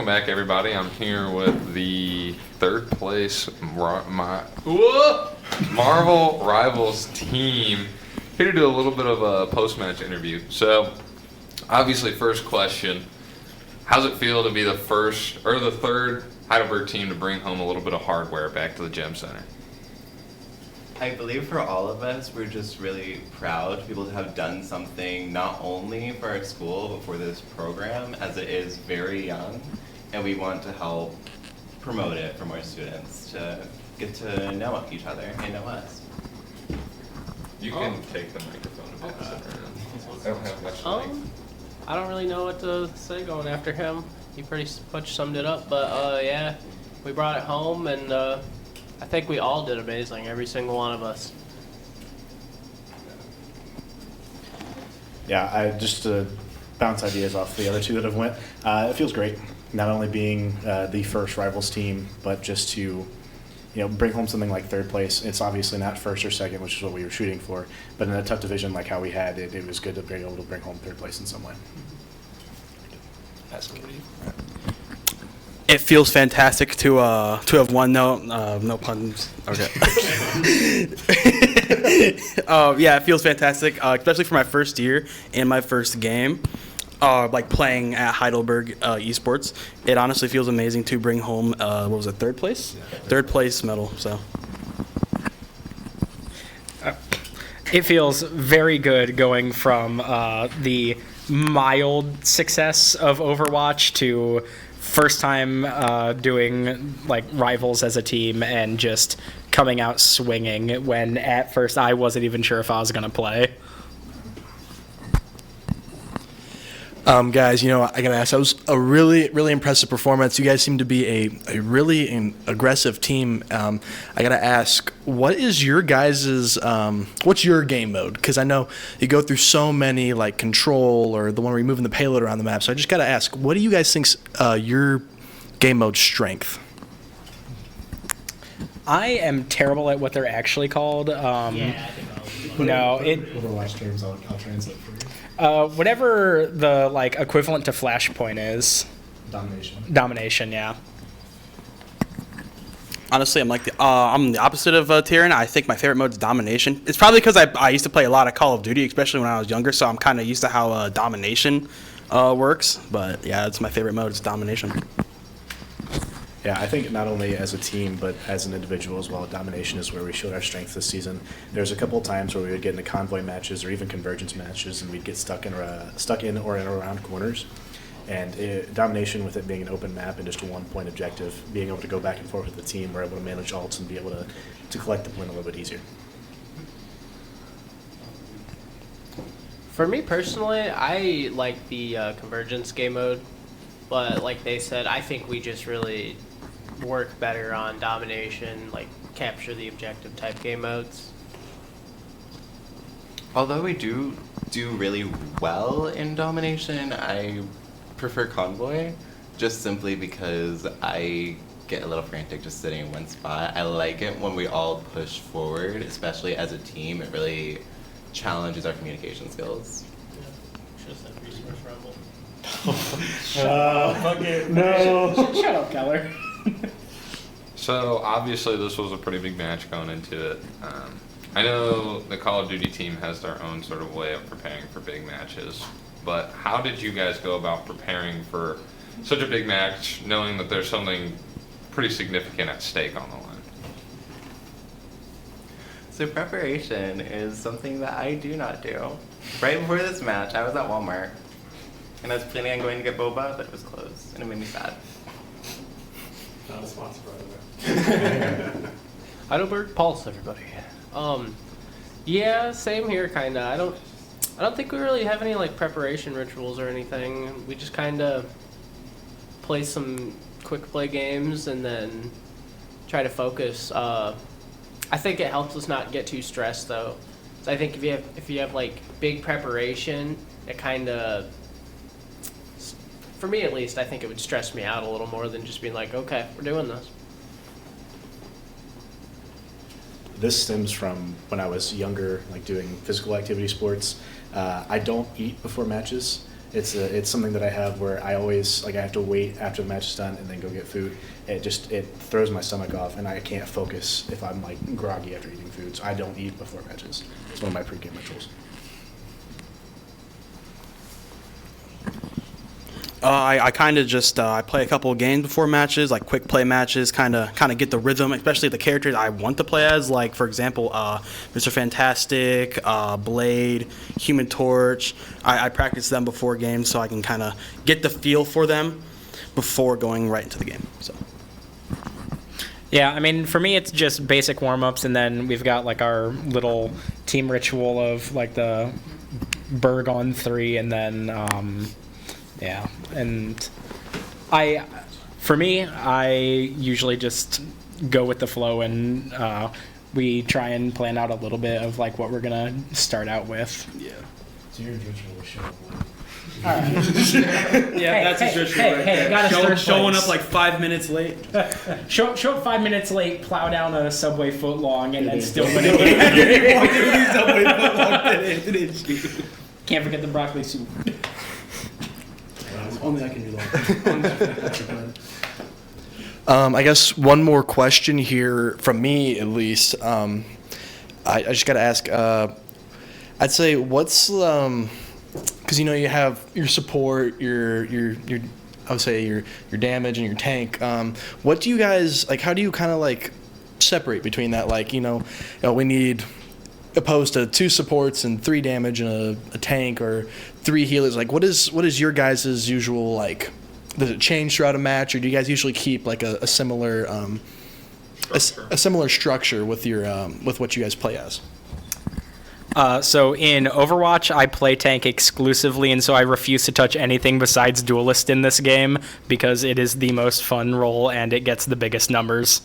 welcome back, everybody. I'm here with the third place Marvel Rivals team. Here to do a little bit of a post-match interview. So, obviously, first question: how's it feel to be the first or the third Heidelberg team to bring home a little bit of hardware back to the Gym Center? I believe for all of us, we're just really proud to be able to have done something not only for our school, but for this program, as it is very young, and we want to help promote it for more students to get to know each other and know us. You can take the microphone a bit. I don't have much I don't really know what to say going after him. He pretty much summed it up, but yeah, we brought it home, and I think we all did amazing, every single one of us. Yeah, just to bounce ideas off the other two that have went, it feels great. Not only being the first Rivals team, but just to bring home something like third place. It's obviously not first or second, which is what we were shooting for, but in a tough division like how we had, it was good to be able to bring home third place in some way. It feels fantastic to have won. No puns. Okay. Yeah, it feels fantastic, especially for my first year and my first game, like playing at Heidelberg Esports. It honestly feels amazing to bring home. What was it? Third place? Yeah, third place medal. So. It feels very good going from the mild success of Overwatch to first time doing like Rivals as a team and just coming out swinging when at first I wasn't even sure if I was going to play. Guys, I gotta ask, that was a really, really impressive performance. You guys seem to be a really aggressive team. I gotta ask, what is your guys's, what's your game mode? Because I know you go through so many, like Control or the one where you're moving the payload around the map. So I just gotta ask, what do you guys think's your game mode strength? I am terrible at what they're actually called. Overwatch terms, I'll translate for you. Whatever the like equivalent to Flashpoint is. Domination, yeah. Honestly, I'm the opposite of Tyrion. I think my favorite mode is Domination. It's probably because I used to play a lot of Call of Duty, especially when I was younger, so I'm kind of used to how Domination works. But yeah, it's my favorite mode. It's Domination. Yeah, I think not only as a team, but as an individual as well, Domination is where we showed our strength this season. There's a couple of times where we would get into convoy matches or even convergence matches, and we'd get stuck in or in around corners. And Domination, with it being an open map and just a one-point objective, being able to go back and forth with the team, we're able to manage ults and be able to collect the win a little bit easier. For me personally, I like the convergence game mode, but like they said, I think we just really work better on domination, like capture the objective type game modes. Although we do really well in domination, I prefer convoy, just simply because I get a little frantic just sitting in one spot. I like it when we all push forward, especially as a team. It really challenges our communication skills. Should have said resource rumble. Shut up, Keller. So, obviously, this was a pretty big match going into it. I know the Call of Duty team has their own sort of way of preparing for big matches, but how did you guys go about preparing for such a big match, knowing that there's something pretty significant at stake on the line? So preparation is something that I do not do. Right before this match, I was at Walmart, and I was planning on going to get boba, but it was closed, and it made me sad. Not a sponsor, by the way. Heidelberg Pulse, everybody. Yeah, same here, kinda. I don't think we really have any like preparation rituals or anything. We just kinda play some quick play games and then try to focus. I think it helps us not get too stressed though. So I think if you have like big preparation, it kinda, for me at least, I think it would stress me out a little more than just being like, okay, we're doing this. This stems from when I was younger, like doing physical activity sports. I don't eat before matches, It's something that I have where I always I have to wait after the match is done and then go get food. It throws my stomach off, and I can't focus if I'm like groggy after eating food. So I don't eat before matches. It's one of my pregame rituals. I kind of just I play a couple of games before matches, like quick play matches, kind of get the rhythm, especially the characters I want to play as. Like for example, Mr. Fantastic, Blade, Human Torch. I practice them before games so I can kind of get the feel for them before going right into the game. So. Yeah, I mean, for me, it's just basic warm-ups, and then we've got, like, our little team ritual of, like, the Berg on 3, and then, yeah. And for me, I usually just go with the flow, and we try and plan out a little bit of, like, what we're going to start out with. Yeah. So your ritual is showing up. All right. Yeah, that's his ritual right there. gotta start Showing place. up like 5 minutes late. Show up 5 minutes late, plow down a subway foot long, and then still win a game. Can't forget the broccoli soup. Only I can do that. I guess one more question here from me, at least. I just got to ask. I'd say, what's because you have your support, your I would say your damage and your tank. What do you guys like? How do you kind of like separate between that? Like we need opposed to 2 supports and 3 damage and a tank, or 3 healers. Like what is your guys' usual like? Does it change throughout a match, or do you guys usually keep like a similar a similar structure with your with what you guys play as? So in Overwatch, I play tank exclusively, and so I refuse to touch anything besides duelist in this game because it is the most fun role and it gets the biggest numbers.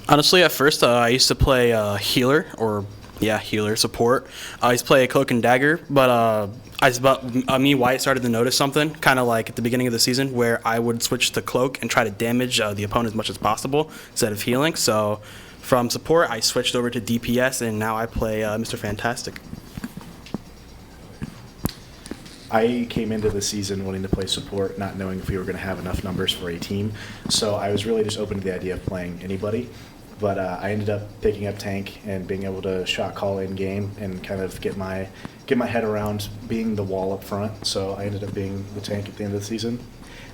Honestly, at first, I used to play healer support. I used to play Cloak and Dagger, but me and Wyatt started to notice something, kind of like at the beginning of the season, where I would switch to Cloak and try to damage the opponent as much as possible instead of healing. So from support, I switched over to DPS, and now I play Mr. Fantastic. I came into the season wanting to play support, not knowing if we were going to have enough numbers for a team. So I was really just open to the idea of playing anybody. But I ended up picking up tank and being able to shot call in game and kind of get my head around being the wall up front. So I ended up being the tank at the end of the season.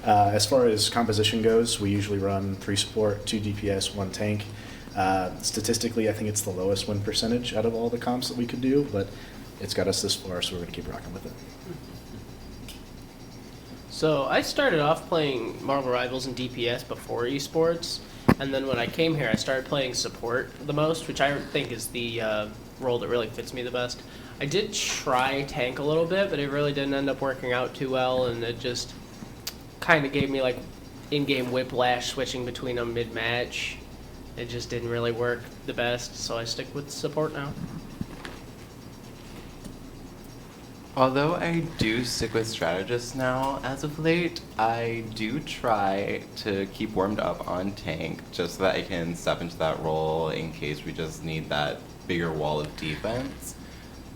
As far as composition goes, we usually run 3 support, 2 DPS, 1 tank. Statistically, I think it's the lowest win percentage out of all the comps that we could do, but it's got us this far, so we're going to keep rocking with it. So I started off playing Marvel Rivals and DPS before esports, and then when I came here, I started playing support the most, which I think is the role that really fits me the best. I did try tank a little bit, but it really didn't end up working out too well, and it just kind of gave me like in-game whiplash switching between them mid-match. It just didn't really work the best, so I stick with support now. Although I do stick with strategist now as of late, I do try to keep warmed up on tank just so that I can step into that role in case we just need that bigger wall of defense.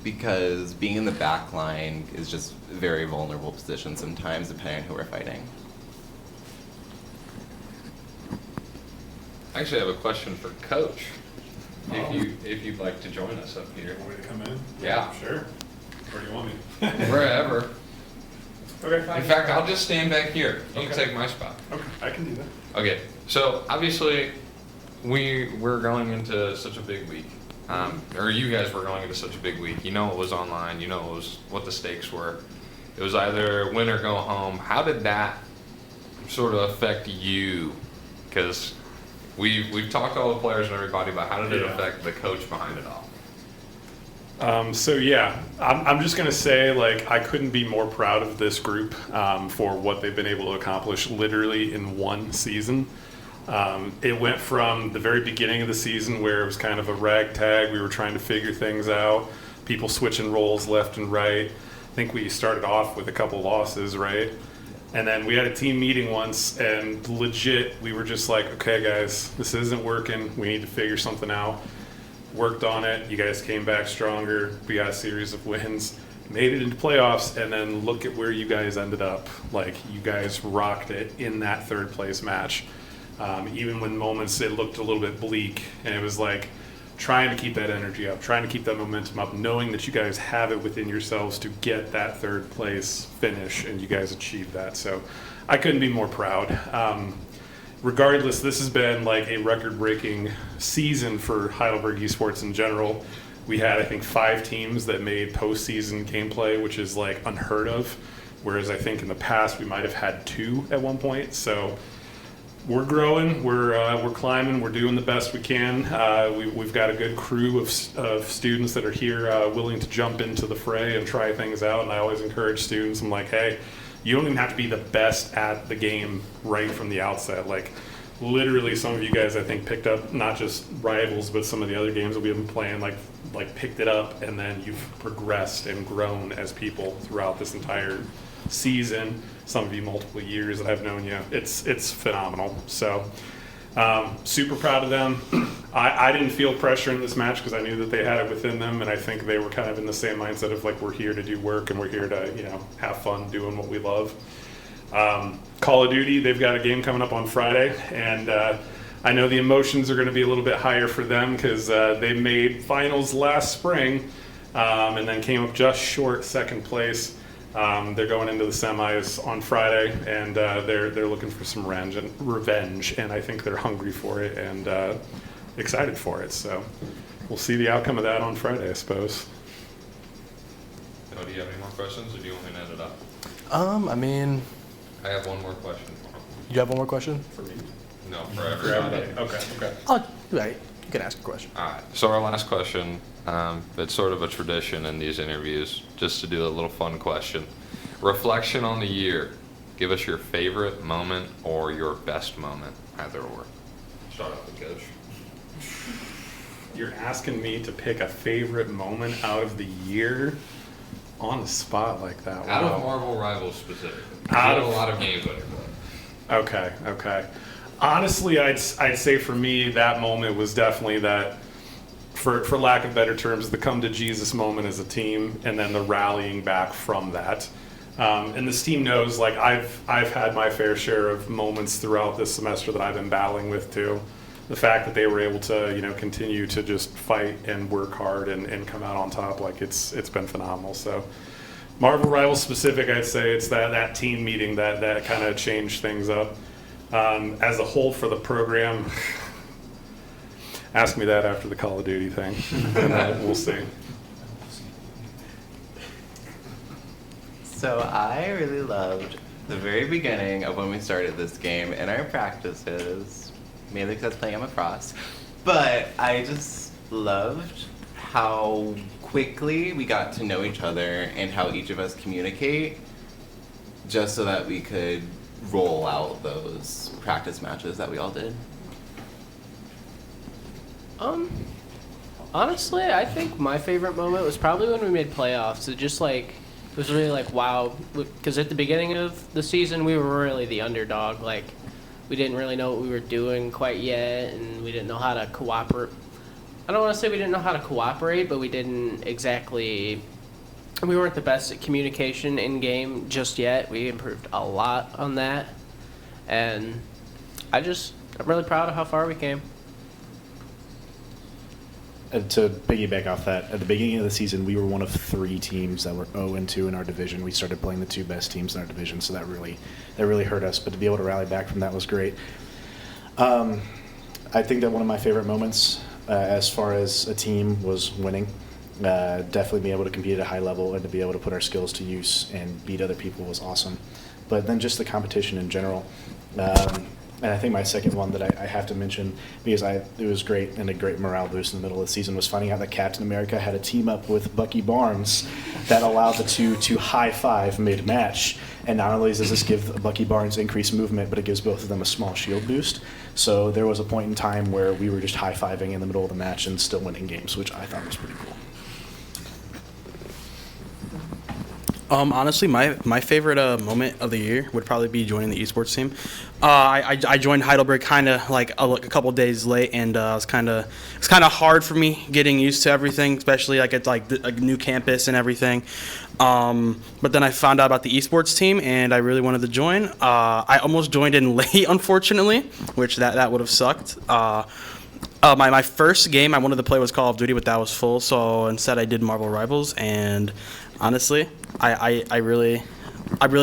Because being in the back line is just a very vulnerable position sometimes depending on who we're fighting. I actually have a question for Coach. If you'd like to join us up here. Want me to come in? Yeah. Sure. Where do you want me? Wherever. Okay. In fact, I'll just stand back here. You can Okay. take my spot. Okay, I can do that. Okay. So obviously, we're going into such a big week. Or you guys were going into such a big week. You know it was online. You know it was what the stakes were. It was either win or go home. How did that sort of affect you? Because we've talked to all the players and everybody about how did it Yeah. affect the coach behind it all? So yeah, I'm just gonna say like I couldn't be more proud of this group for what they've been able to accomplish literally in one season. It went from the very beginning of the season where it was kind of a ragtag. We were trying to figure things out, people switching roles left and right. I think we started off with a couple losses, right? And then we had a team meeting once, and legit, we were just like, okay, guys, this isn't working. We need to figure something out. Worked on it. You guys came back stronger. We got a series of wins. made it into playoffs, and then look at where you guys ended up. Like, you guys rocked it in that third place match. Even when moments it looked a little bit bleak, and it was like trying to keep that energy up, trying to keep that momentum up, knowing that you guys have it within yourselves to get that third place finish, and you guys achieved that. So I couldn't be more proud. Regardless, this has been like a record-breaking season for Heidelberg esports in general. We had, I think, 5 teams that made postseason gameplay, which is like unheard of, whereas I think in the past we might have had 2 at one point. So we're growing, we're climbing, we're doing the best we can. We've got a good crew of students that are here willing to jump into the fray and try things out, and I always encourage students, I'm like, hey, you don't even have to be the best at the game right from the outset. Like, literally, some of you guys, I think, picked up not just Rivals, but some of the other games that we've been playing, like picked it up, and then you've progressed and grown as people throughout this entire season. Some of you multiple years that I've known you. It's phenomenal. So super proud of them. I didn't feel pressure in this match because I knew that they had it within them, and I think they were kind of in the same mindset of like, we're here to do work and we're here to, you know, have fun doing what we love. Call of Duty, they've got a game coming up on Friday, and I know the emotions are going to be a little bit higher for them because they made finals last spring and then came up just short second place. They're going into the semis on Friday, and they're looking for some revenge, and I think they're hungry for it and excited for it. So we'll see the outcome of that on Friday, I suppose. Oh, do you have any more questions, or do you want me to end it up? I mean, I have one more question for him. you have one more question? For me. No, for everybody. Okay. Oh, right. You can ask a question. All right. So our last question, it's sort of a tradition in these interviews, just to do a little fun question. Reflection on the year. Give us your favorite moment or your best moment, either or. Start off with Coach. You're asking me to pick a favorite moment out of the year on the spot like that. Out Wow. of Marvel Rivals specifically. Out You of- have a lot of games on your plate. Okay. Honestly, I'd say for me that moment was definitely that, for lack of better terms, the come to Jesus moment as a team, and then the rallying back from that. And this team knows, like, I've had my fair share of moments throughout this semester that I've been battling with too. The fact that they were able to, you know, continue to just fight and work hard and come out on top, like, it's been phenomenal. So Marvel Rivals specific, I'd say it's that team meeting that kind of changed things up. As a whole for the program, ask me that after the Call of Duty thing, and we'll see. So I really loved the very beginning of when we started this game in our practices, mainly because I was playing Emma Frost, but I just loved how quickly we got to know each other and how each of us communicate, just so that we could roll out those practice matches that we all did. Honestly, I think my favorite moment was probably when we made playoffs. It was really like, wow, because at the beginning of the season, we were really the underdog. Like, we didn't really know what we were doing quite yet, and we didn't know how to cooperate. I don't want to say we didn't know how to cooperate, but we weren't the best at communication in game just yet. We improved a lot on that, and I'm really proud of how far we came. And to piggyback off that, at the beginning of the season, we were one of 3 teams that were 0-2 in our division. We started playing the 2 best teams in our division, so that really hurt us. But to be able to rally back from that was great. I think that one of my favorite moments, as far as a team, was winning. Definitely being able to compete at a high level and to be able to put our skills to use and beat other people was awesome. But then just the competition in general. And I think my second one that I have to mention, because it was great and a great morale boost in the middle of the season, was finding out that Captain America had a team up with Bucky Barnes that allowed the two to high-five mid-match. And not only does this give Bucky Barnes increased movement, but it gives both of them a small shield boost. So there was a point in time where we were just high-fiving in the middle of the match and still winning games, which I thought was pretty cool. Honestly, my favorite moment of the year would probably be joining the esports team. I joined Heidelberg kind of like a couple days late, and it's kind of hard for me getting used to everything, especially like it's like a new campus and everything. But then I found out about the esports team, and I really wanted to join. I almost joined in late, unfortunately, which that would have sucked. My first game I wanted to play was Call of Duty, but that was full, so instead I did Marvel Rivals, and honestly, I really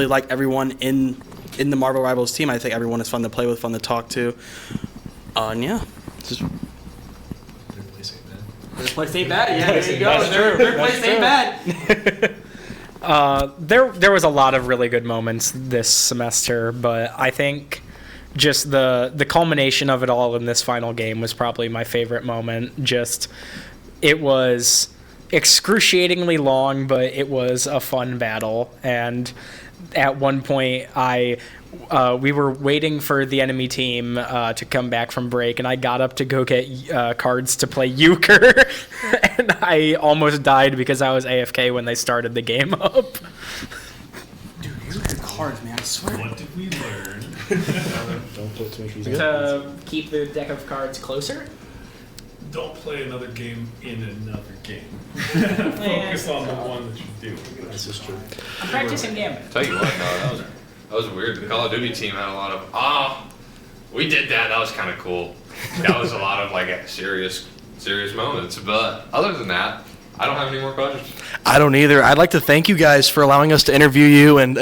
like everyone in the Marvel Rivals team. I think everyone is fun to play with, fun to talk to. And yeah. Just Third place ain't bad. Yeah, there you go. Third place ain't bad. There was a lot of really good moments this semester, but I think just the culmination of it all in this final game was probably my favorite moment. Just, it was excruciatingly long, but it was a fun battle. And at one point, we were waiting for the enemy team to come back from break, and I got up to go get cards to play euchre, and I almost died because I was AFK when they started the game up. dude, euchre cards, man, I swear. What did we learn? Don't put too much music. To keep the deck of cards closer? Don't play another game in another game. Focus on the one that you do. This is true. I'm practicing Gambit. Tell you what, no, that was weird. The Call of Duty team had a lot of, we did that. That was kind of cool. That was a lot of like serious moments. But other than that, I don't have any more questions. I don't either. I'd like to thank you guys for allowing us to interview you, and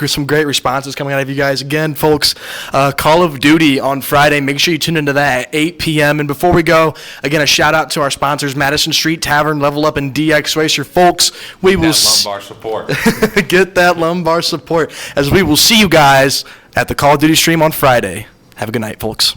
some great responses coming out of you guys. Again, folks, Call of Duty on Friday. Make sure you tune into that at 8 p.m. And before we go, again, a shout out to our sponsors, Madison Street Tavern, Level Up, and DX Racer. Folks, we will Lumbar support. get that lumbar support, as we will see you guys at the Call of Duty stream on Friday. Have a good night, folks.